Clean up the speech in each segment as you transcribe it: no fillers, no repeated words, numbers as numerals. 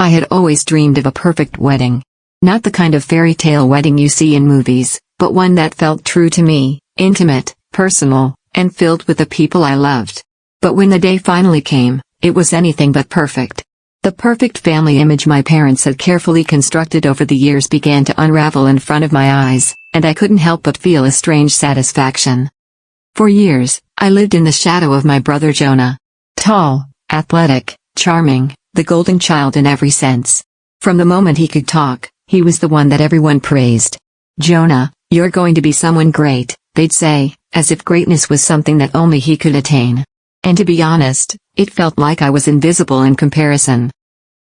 I had always dreamed of a perfect wedding. Not the kind of fairy tale wedding you see in movies, but one that felt true to me, intimate, personal, and filled with the people I loved. But when the day finally came, it was anything but perfect. The perfect family image my parents had carefully constructed over the years began to unravel in front of my eyes, and I couldn't help but feel a strange satisfaction. For years, I lived in the shadow of my brother Jonah. Tall, athletic, charming, the golden child in every sense. From the moment he could talk, he was the one that everyone praised. "Jonah, you're going to be someone great," they'd say, as if greatness was something that only he could attain. And to be honest, it felt like I was invisible in comparison.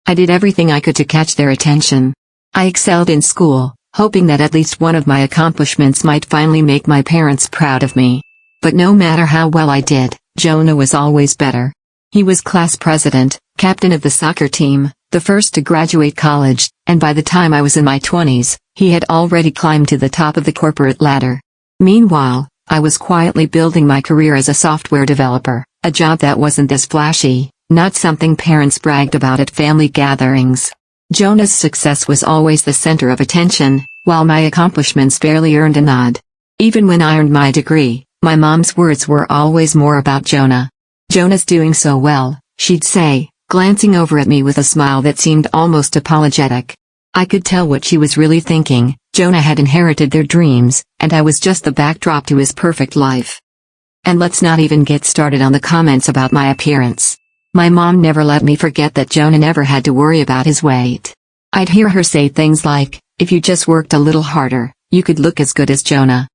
I did everything I could to catch their attention. I excelled in school, hoping that at least one of my accomplishments might finally make my parents proud of me. But no matter how well I did, Jonah was always better. He was class president, captain of the soccer team, the first to graduate college, and by the time I was in my 20s, he had already climbed to the top of the corporate ladder. Meanwhile, I was quietly building my career as a software developer, a job that wasn't as flashy, not something parents bragged about at family gatherings. Jonah's success was always the center of attention, while my accomplishments barely earned a nod. Even when I earned my degree, my mom's words were always more about Jonah. "Jonah's doing so well," she'd say, glancing over at me with a smile that seemed almost apologetic. I could tell what she was really thinking. Jonah had inherited their dreams, and I was just the backdrop to his perfect life. And let's not even get started on the comments about my appearance. My mom never let me forget that Jonah never had to worry about his weight. I'd hear her say things like, "If you just worked a little harder, you could look as good as Jonah."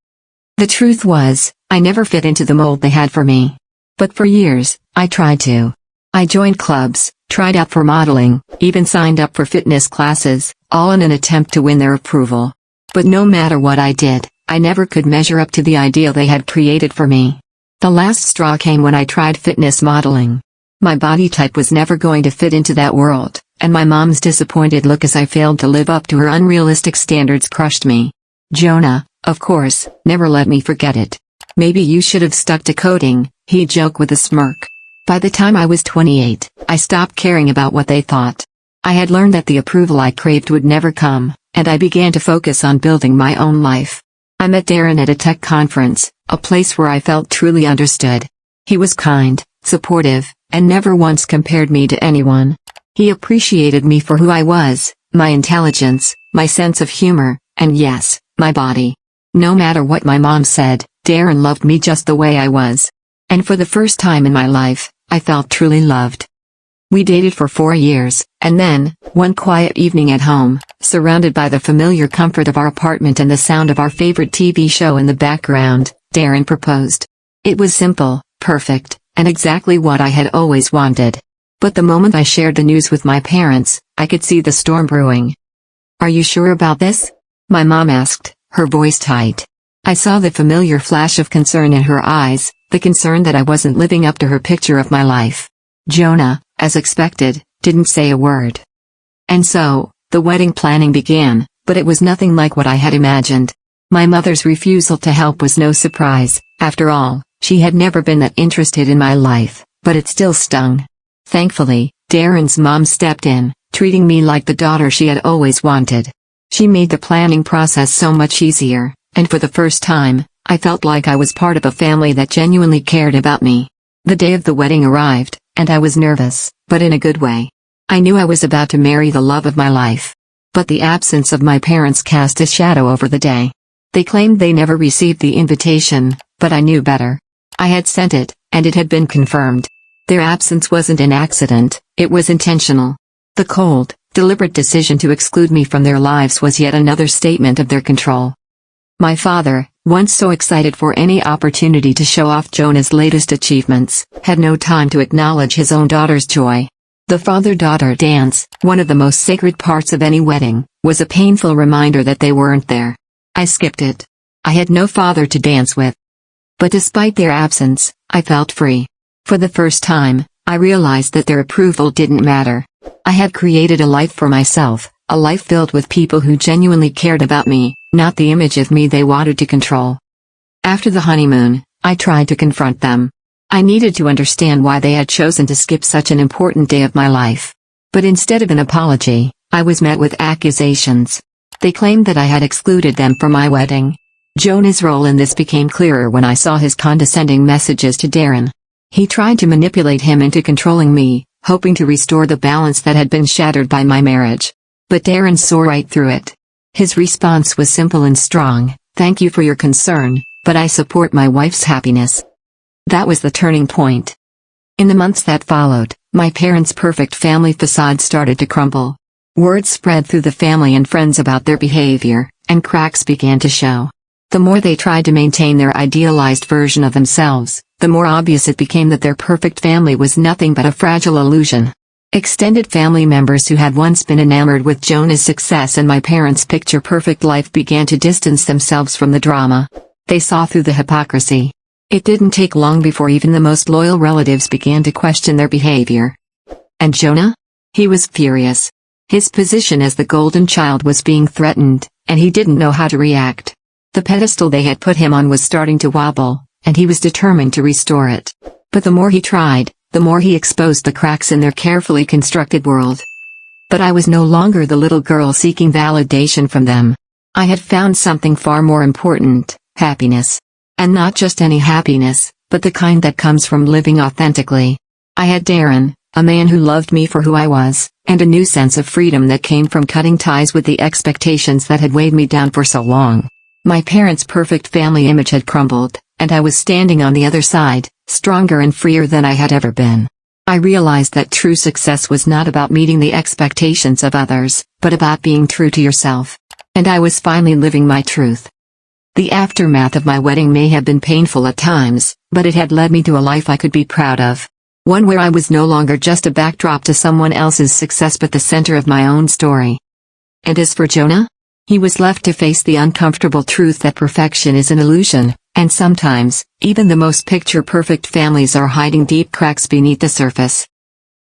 The truth was, I never fit into the mold they had for me. But for years, I tried to. I joined clubs, tried out for modeling, even signed up for fitness classes, all in an attempt to win their approval. But no matter what I did, I never could measure up to the ideal they had created for me. The last straw came when I tried fitness modeling. My body type was never going to fit into that world, and my mom's disappointed look as I failed to live up to her unrealistic standards crushed me. Jonah, of course, never let me forget it. "Maybe you should have stuck to coding," he'd joke with a smirk. By the time I was 28, I stopped caring about what they thought. I had learned that the approval I craved would never come, and I began to focus on building my own life. I met Darren at a tech conference, a place where I felt truly understood. He was kind, supportive, and never once compared me to anyone. He appreciated me for who I was, my intelligence, my sense of humor, and yes, my body. No matter what my mom said, Darren loved me just the way I was. And for the first time in my life, I felt truly loved. We dated for 4 years, and then, one quiet evening at home, surrounded by the familiar comfort of our apartment and the sound of our favorite TV show in the background, Darren proposed. It was simple, perfect, and exactly what I had always wanted. But the moment I shared the news with my parents, I could see the storm brewing. "Are you sure about this?" my mom asked, her voice tight. I saw the familiar flash of concern in her eyes, the concern that I wasn't living up to her picture of my life. Jonah, as expected, didn't say a word. And so, the wedding planning began, but it was nothing like what I had imagined. My mother's refusal to help was no surprise. After all, she had never been that interested in my life, but it still stung. Thankfully, Darren's mom stepped in, treating me like the daughter she had always wanted. She made the planning process so much easier, and for the first time, I felt like I was part of a family that genuinely cared about me. The day of the wedding arrived, and I was nervous, but in a good way. I knew I was about to marry the love of my life. But the absence of my parents cast a shadow over the day. They claimed they never received the invitation, but I knew better. I had sent it, and it had been confirmed. Their absence wasn't an accident, it was intentional. The cold, deliberate decision to exclude me from their lives was yet another statement of their control. My father, once so excited for any opportunity to show off Jonah's latest achievements, had no time to acknowledge his own daughter's joy. The father-daughter dance, one of the most sacred parts of any wedding, was a painful reminder that they weren't there. I skipped it. I had no father to dance with. But despite their absence, I felt free. For the first time, I realized that their approval didn't matter. I had created a life for myself, a life filled with people who genuinely cared about me, not the image of me they wanted to control. After the honeymoon, I tried to confront them. I needed to understand why they had chosen to skip such an important day of my life. But instead of an apology, I was met with accusations. They claimed that I had excluded them from my wedding. Jonah's role in this became clearer when I saw his condescending messages to Darren. He tried to manipulate him into controlling me, hoping to restore the balance that had been shattered by my marriage. But Darren saw right through it. His response was simple and strong: "Thank you for your concern, but I support my wife's happiness." That was the turning point. In the months that followed, my parents' perfect family facade started to crumble. Word spread through the family and friends about their behavior, and cracks began to show. The more they tried to maintain their idealized version of themselves, the more obvious it became that their perfect family was nothing but a fragile illusion. Extended family members who had once been enamored with Jonah's success and my parents' picture-perfect life began to distance themselves from the drama. They saw through the hypocrisy. It didn't take long before even the most loyal relatives began to question their behavior. And Jonah? He was furious. His position as the golden child was being threatened, and he didn't know how to react. The pedestal they had put him on was starting to wobble, and he was determined to restore it. But the more he tried, the more he exposed the cracks in their carefully constructed world. But I was no longer the little girl seeking validation from them. I had found something far more important: happiness. And not just any happiness, but the kind that comes from living authentically. I had Darren, a man who loved me for who I was, and a new sense of freedom that came from cutting ties with the expectations that had weighed me down for so long. My parents' perfect family image had crumbled, and I was standing on the other side, stronger and freer than I had ever been. I realized that true success was not about meeting the expectations of others, but about being true to yourself. And I was finally living my truth. The aftermath of my wedding may have been painful at times, but it had led me to a life I could be proud of. One where I was no longer just a backdrop to someone else's success but the center of my own story. And as for Jonah? He was left to face the uncomfortable truth that perfection is an illusion, and sometimes, even the most picture-perfect families are hiding deep cracks beneath the surface.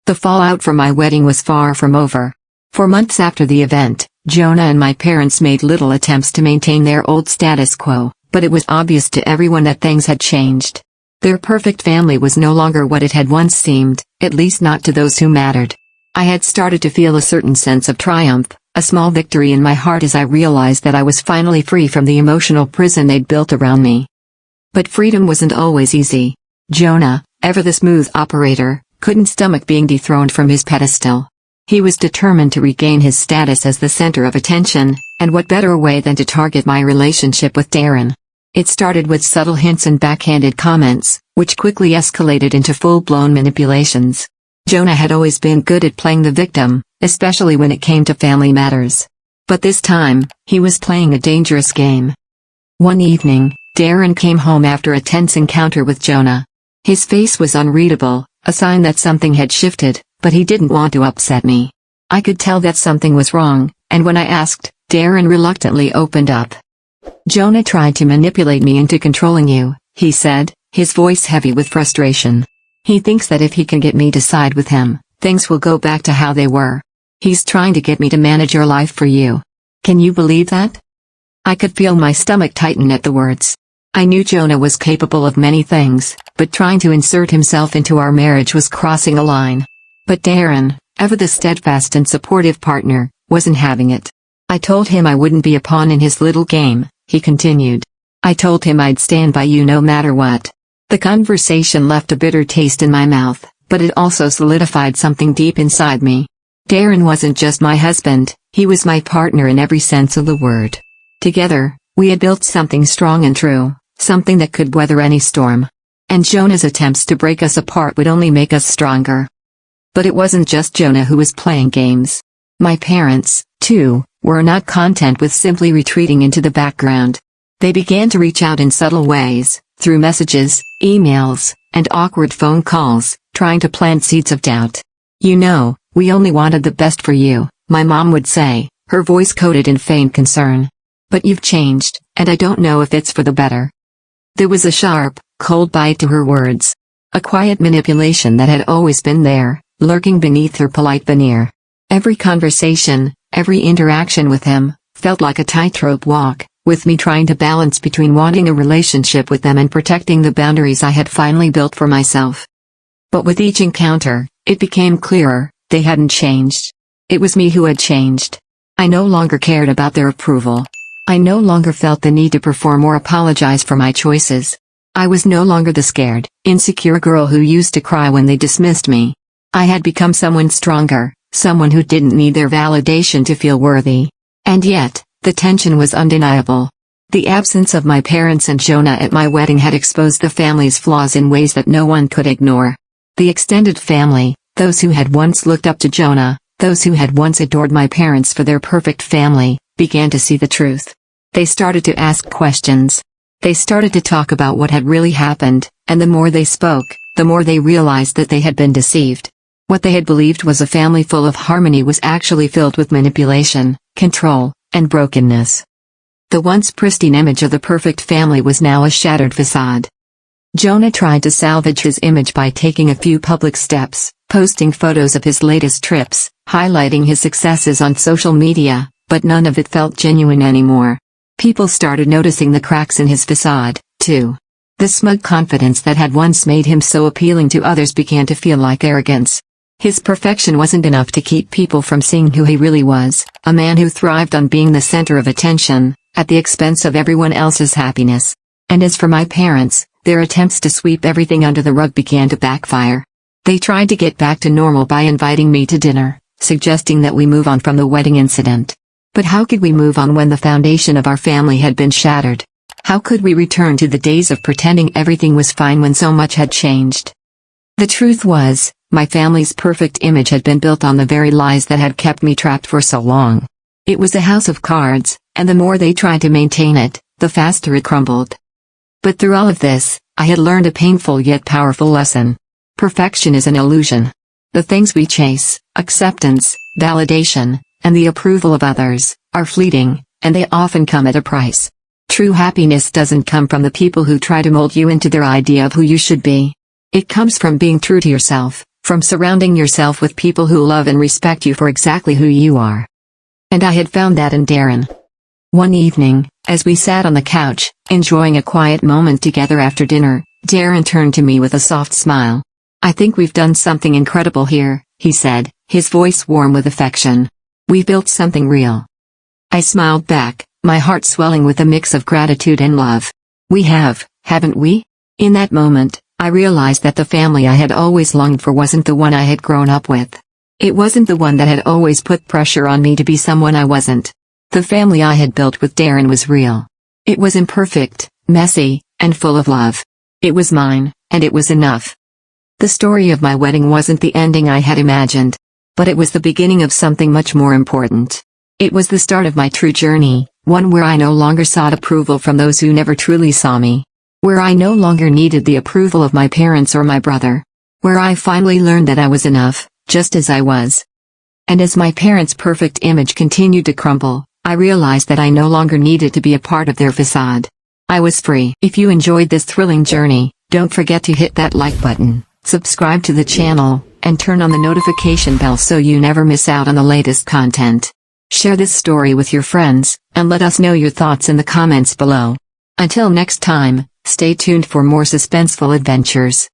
The fallout from my wedding was far from over. For months after the event, Jonah and my parents made little attempts to maintain their old status quo, but it was obvious to everyone that things had changed. Their perfect family was no longer what it had once seemed, at least not to those who mattered. I had started to feel a certain sense of triumph, a small victory in my heart as I realized that I was finally free from the emotional prison they'd built around me. But freedom wasn't always easy. Jonah, ever the smooth operator, couldn't stomach being dethroned from his pedestal. He was determined to regain his status as the center of attention, and what better way than to target my relationship with Darren? It started with subtle hints and backhanded comments, which quickly escalated into full-blown manipulations. Jonah had always been good at playing the victim, especially when it came to family matters. But this time, he was playing a dangerous game. One evening, Darren came home after a tense encounter with Jonah. His face was unreadable, a sign that something had shifted, but he didn't want to upset me. I could tell that something was wrong, and when I asked, Darren reluctantly opened up. "Jonah tried to manipulate me into controlling you," he said, his voice heavy with frustration. "He thinks that if he can get me to side with him, things will go back to how they were. He's trying to get me to manage your life for you. Can you believe that?" I could feel my stomach tighten at the words. I knew Jonah was capable of many things, but trying to insert himself into our marriage was crossing a line. But Darren, ever the steadfast and supportive partner, wasn't having it. "I told him I wouldn't be a pawn in his little game," he continued. "I told him I'd stand by you no matter what." The conversation left a bitter taste in my mouth, but it also solidified something deep inside me. Darren wasn't just my husband, he was my partner in every sense of the word. Together, we had built something strong and true, something that could weather any storm. And Jonah's attempts to break us apart would only make us stronger. But it wasn't just Jonah who was playing games. My parents, too, were not content with simply retreating into the background. They began to reach out in subtle ways, through messages, emails, and awkward phone calls, trying to plant seeds of doubt. "You know, we only wanted the best for you," my mom would say, her voice coated in faint concern. "But you've changed, and I don't know if it's for the better." There was a sharp, cold bite to her words. A quiet manipulation that had always been there, lurking beneath her polite veneer. Every conversation, every interaction with him, felt like a tightrope walk, with me trying to balance between wanting a relationship with them and protecting the boundaries I had finally built for myself. But with each encounter, it became clearer, They hadn't changed. It was me who had changed. I no longer cared about their approval. I no longer felt the need to perform or apologize for my choices. I was no longer the scared, insecure girl who used to cry when they dismissed me. I had become someone stronger, someone who didn't need their validation to feel worthy. And yet, the tension was undeniable. The absence of my parents and Jonah at my wedding had exposed the family's flaws in ways that no one could ignore. The extended family, those who had once looked up to Jonah, those who had once adored my parents for their perfect family, began to see the truth. They started to ask questions. They started to talk about what had really happened, and the more they spoke, the more they realized that they had been deceived. What they had believed was a family full of harmony was actually filled with manipulation, control, and brokenness. The once pristine image of the perfect family was now a shattered facade. Jonah tried to salvage his image by taking a few public steps, posting photos of his latest trips, highlighting his successes on social media, but none of it felt genuine anymore. People started noticing the cracks in his facade, too. The smug confidence that had once made him so appealing to others began to feel like arrogance. His perfection wasn't enough to keep people from seeing who he really was, a man who thrived on being the center of attention, at the expense of everyone else's happiness. And as for my parents, their attempts to sweep everything under the rug began to backfire. They tried to get back to normal by inviting me to dinner, suggesting that we move on from the wedding incident. But how could we move on when the foundation of our family had been shattered? How could we return to the days of pretending everything was fine when so much had changed? The truth was, my family's perfect image had been built on the very lies that had kept me trapped for so long. It was a house of cards, and the more they tried to maintain it, the faster it crumbled. But through all of this, I had learned a painful yet powerful lesson. Perfection is an illusion. The things we chase, acceptance, validation, and the approval of others, are fleeting, and they often come at a price. True happiness doesn't come from the people who try to mold you into their idea of who you should be. It comes from being true to yourself, from surrounding yourself with people who love and respect you for exactly who you are. And I had found that in Darren. One evening, as we sat on the couch, enjoying a quiet moment together after dinner, Darren turned to me with a soft smile. "I think we've done something incredible here," he said, his voice warm with affection. "We've built something real." I smiled back, my heart swelling with a mix of gratitude and love. "We have, haven't we?" In that moment, I realized that the family I had always longed for wasn't the one I had grown up with. It wasn't the one that had always put pressure on me to be someone I wasn't. The family I had built with Darren was real. It was imperfect, messy, and full of love. It was mine, and it was enough. The story of my wedding wasn't the ending I had imagined. But it was the beginning of something much more important. It was the start of my true journey, one where I no longer sought approval from those who never truly saw me. Where I no longer needed the approval of my parents or my brother. Where I finally learned that I was enough, just as I was. And as my parents' perfect image continued to crumble, I realized that I no longer needed to be a part of their facade. I was free. If you enjoyed this thrilling journey, don't forget to hit that like button, subscribe to the channel, and turn on the notification bell so you never miss out on the latest content. Share this story with your friends, and let us know your thoughts in the comments below. Until next time, stay tuned for more suspenseful adventures.